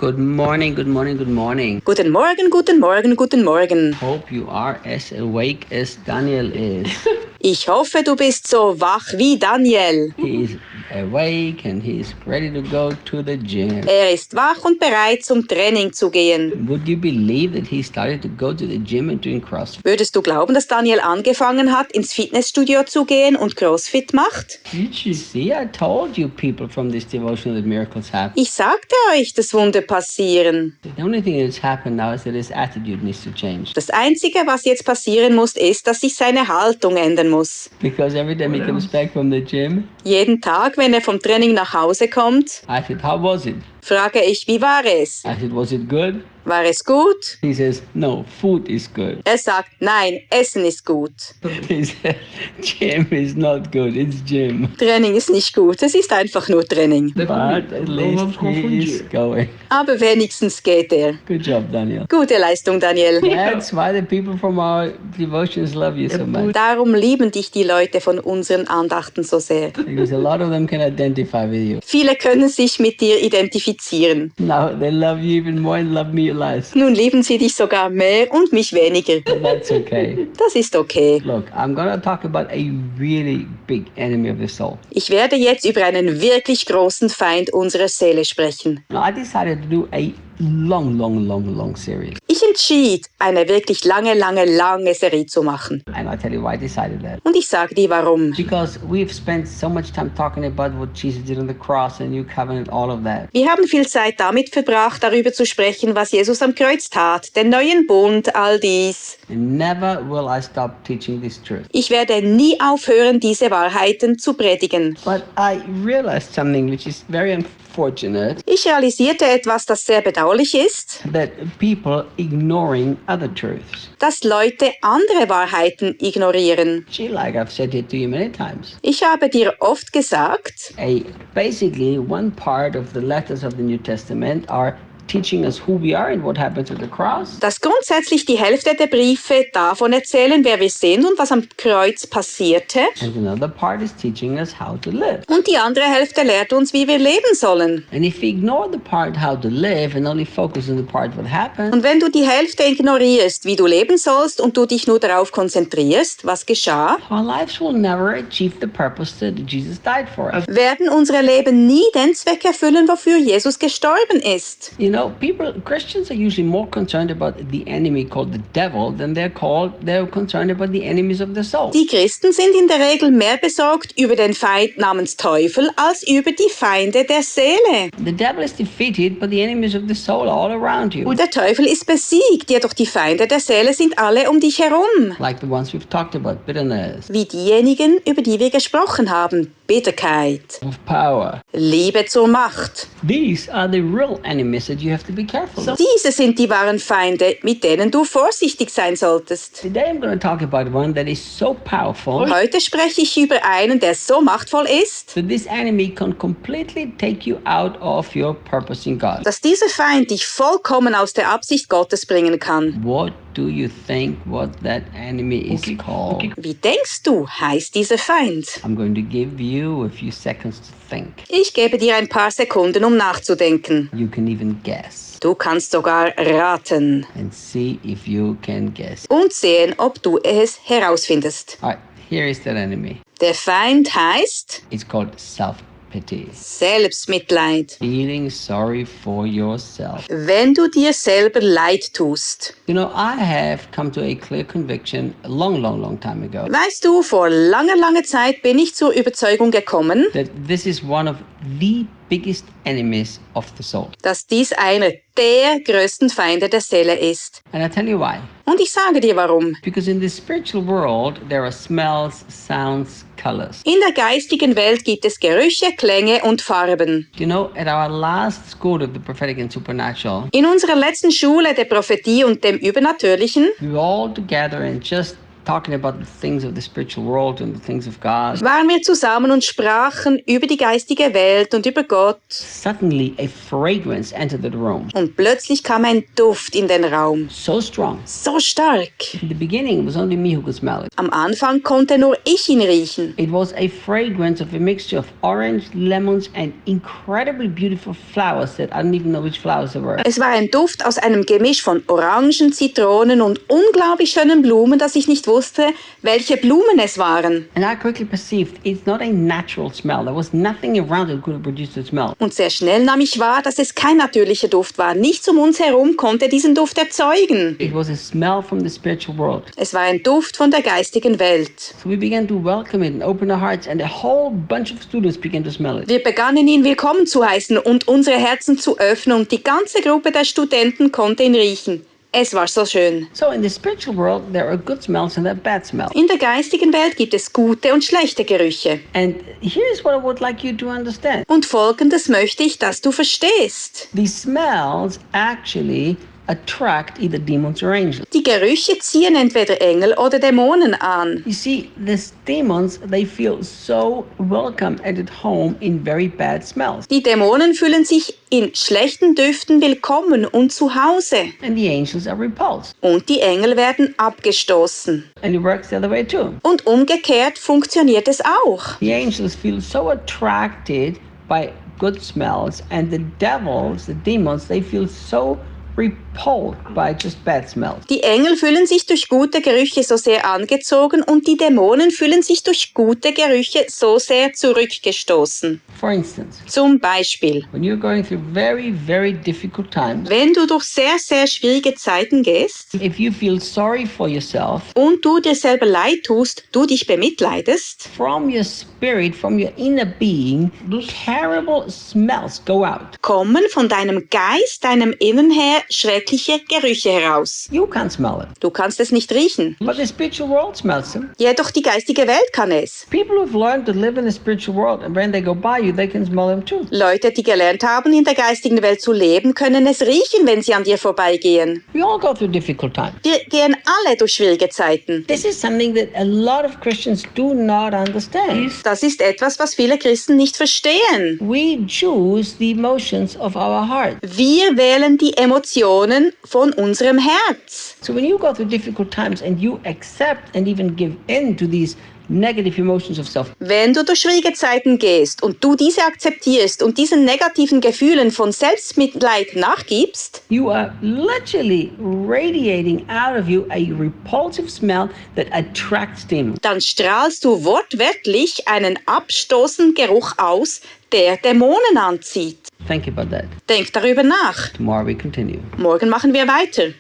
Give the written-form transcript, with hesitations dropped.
Good morning, good morning, good morning. Guten Morgen, guten Morgen, guten Morgen. Hope you are as awake as Daniel is. Ich hoffe, du bist so wach wie Daniel. He is awake and he is ready to go to the gym. Er ist wach und bereit, zum Training zu gehen. Would you believe that he started to go to the gym and doing Crossfit? Würdest du glauben, dass Daniel angefangen hat, ins Fitnessstudio zu gehen und Crossfit macht? Did you see? I told you people from this devotion that miracles happen. Ich sagte euch, dass Wunder passieren. The only thing that's happened now is that his attitude needs to change. Das Einzige, was jetzt passieren muss, ist, dass sich seine Haltung ändern muss. Because every time he comes back from the gym, Jeden Tag, wenn er vom Training nach Hause kommt, I said, how was it? frage ich, wie war es? I said, was it good? War es gut? He says, no, food is good. Er sagt, nein, Essen ist gut. He said, gym is not good, it's gym. Training ist nicht gut, es ist einfach nur Training. But at least he is going. Aber wenigstens geht er. Good job, Daniel. Gute Leistung, Daniel. That's why the people from our devotions love you so much. Darum lieben dich die Leute von unseren Andachten so sehr. Because a lot of them can identify with you. Viele können sich mit dir identifizieren. Now they love you even more and love me less. Nun lieben sie dich sogar mehr und mich weniger. But that's okay. Das ist okay. Look, I'm going to talk about a really big enemy of the soul. Ich werde jetzt über einen wirklich großen Feind unserer Seele sprechen. Now, I decided to do a long series. Ich entschied, eine wirklich lange Serie zu machen. And I'll tell you why I decided that. Und ich sage dir warum. Because we've spent so much time talking about what Jesus did on the cross and New Covenant, all of that. Wir haben viel Zeit damit verbracht, darüber zu sprechen, was Jesus am Kreuz tat, den neuen Bund, all dies. And never will I stop teaching this truth. Ich werde nie aufhören, diese Wahrheiten zu predigen. But I realized something which is very unfortunate, Ich realisierte etwas, das sehr bedauerlich ist, that people ignoring other truths. dass Leute andere Wahrheiten ignorieren. See, like I've said it to you many times. Ich habe dir oft gesagt, Basically, one part of the letters of the New Testament are teaching us who we are and what happened to the cross. dass grundsätzlich die Hälfte der Briefe davon erzählen, wer wir sind und was am Kreuz passierte. And another part is teaching us how to live. Und die andere Hälfte lehrt uns, wie wir leben sollen. And if we ignore the part how to live and only focus on the part what happened, Und wenn du die Hälfte ignorierst, wie du leben sollst, und du dich nur darauf konzentrierst, was geschah, our lives will never achieve the purpose that Jesus died for us. werden unsere Leben nie den Zweck erfüllen, wofür Jesus gestorben ist. You know, Christians are usually more concerned about the enemy called the devil than they're concerned about the enemies of the soul. Die Christen sind in der Regel mehr besorgt über den Feind namens Teufel als über die Feinde der Seele. The devil is defeated, but the enemies of the soul are all around you. Der Teufel ist besiegt, jedoch die Feinde der Seele sind alle um dich herum. Like the ones we've talked about, bitterness, Wie diejenigen, über die wir gesprochen haben. Bitterkeit, of power. Liebe zur Macht. These are the real enemies that you have to be careful of. Diese sind die wahren Feinde, mit denen du vorsichtig sein solltest. Today I'm going to talk about one that is so powerful Heute spreche ich über einen, der so machtvoll ist, that this enemy can completely take you out of your purpose in God. dass dieser Feind dich vollkommen aus der Absicht Gottes bringen kann. What do you think what that enemy is called? Wie denkst du, heißt dieser Feind? I'm going to give you a few seconds to think. Ich gebe dir ein paar Sekunden, um nachzudenken. You can even guess Du kannst sogar raten and see if you can guess. und sehen, ob du es herausfindest. All right, here is that enemy. Der Feind heißt It's called self-pity. Selbstmitleid. Feeling sorry for yourself. Wenn du dir selber leid tust. You know, I have come to a clear conviction a long time ago Weißt du, vor langer Zeit bin ich zur Überzeugung gekommen, that this is one of the biggest enemies of the soul. dass dies einer der größten Feinde der Seele ist. And I tell you why. Und ich sage dir warum. Because in the spiritual world, there are smells, sounds, colors. In der geistigen Welt gibt es Gerüche, Klänge und Farben. You know, at our last school of the prophetic and supernatural, In unserer letzten Schule der Prophetie und dem Übernatürlichen we were all together and just talking about the things of the spiritual world and the things of God. Waren wir zusammen und sprachen über die geistige Welt und über Gott. Suddenly, a fragrance entered the room. Und plötzlich kam ein Duft in den Raum. So strong. So stark. In the beginning, it was only me who could smell it. Am Anfang konnte nur ich ihn riechen. It was a fragrance of a mixture of orange, lemons, and incredibly beautiful flowers that I don't even know which flowers they were. Es war ein Duft aus einem Gemisch von Orangen, Zitronen und unglaublich schönen Blumen, dass ich nicht wusste, welche Blumen es waren. And I quickly perceived it's not a natural smell. There was nothing around that could have produced the smell. Und sehr schnell nahm ich wahr, dass es kein natürlicher Duft war. Nichts um uns herum konnte diesen Duft erzeugen. It was a smell from the spiritual world. Es war ein Duft von der geistigen Welt. So we began to welcome it and open our hearts, and a whole bunch of students began to smell it. Wir begannen ihn willkommen zu heißen und unsere Herzen zu öffnen, und die ganze Gruppe der Studenten konnte ihn riechen. Es war so schön. So in the spiritual world, there are good smells and there are bad smells. In der geistigen Welt gibt es gute und schlechte Gerüche. And here's what I would like you to understand. Und Folgendes möchte ich, dass du verstehst. These smells actually attract either demons or angels. Die Gerüche ziehen entweder Engel oder Dämonen an. You see, these demons, they feel so welcome and at home in very bad smells. Die Dämonen fühlen sich in schlechten Düften willkommen und zu Hause. And the angels are repulsed. Und die Engel werden abgestoßen. And it works the other way too. Und umgekehrt funktioniert es auch. The angels feel so attracted by good smells, and the devils, the demons, they feel so repelled by just bad smells. Die Engel fühlen sich durch gute Gerüche so sehr angezogen und die Dämonen fühlen sich durch gute Gerüche so sehr zurückgestoßen. For instance, Zum Beispiel, when you're going through very, very difficult times, wenn du durch sehr, sehr schwierige Zeiten gehst if you feel sorry for yourself, und du dir selber leid tust, du dich bemitleidest, from your spirit, from your inner being, those terrible smells go out. kommen von deinem Geist, deinem Innern her schreckliche Gerüche heraus. You can't smell it, Du kannst es nicht riechen, but the spiritual world smells them. jedoch die geistige Welt kann es. People who've learned to live in the spiritual world, and when they go by you, they can smell them too. Leute, die gelernt haben, in der geistigen Welt zu leben, können es riechen, wenn sie an dir vorbeigehen. We all go through difficult times. Wir gehen alle durch schwierige Zeiten. This is something that a lot of Christians do not understand. Das ist etwas, was viele Christen nicht verstehen. We choose the emotions of our heart. Wir wählen die Emotionen von unserem Herz. So when you go through difficult times and you accept and even give in to these negative emotions of self, Wenn du durch schwierige Zeiten gehst und du diese akzeptierst und diesen negativen Gefühlen von Selbstmitleid nachgibst, you are literally radiating out of you a repulsive smell that attracts demons. dann strahlst du wortwörtlich einen abstoßenden Geruch aus, der Dämonen anzieht. Think about that. Denk darüber nach. Tomorrow we continue. Morgen machen wir weiter.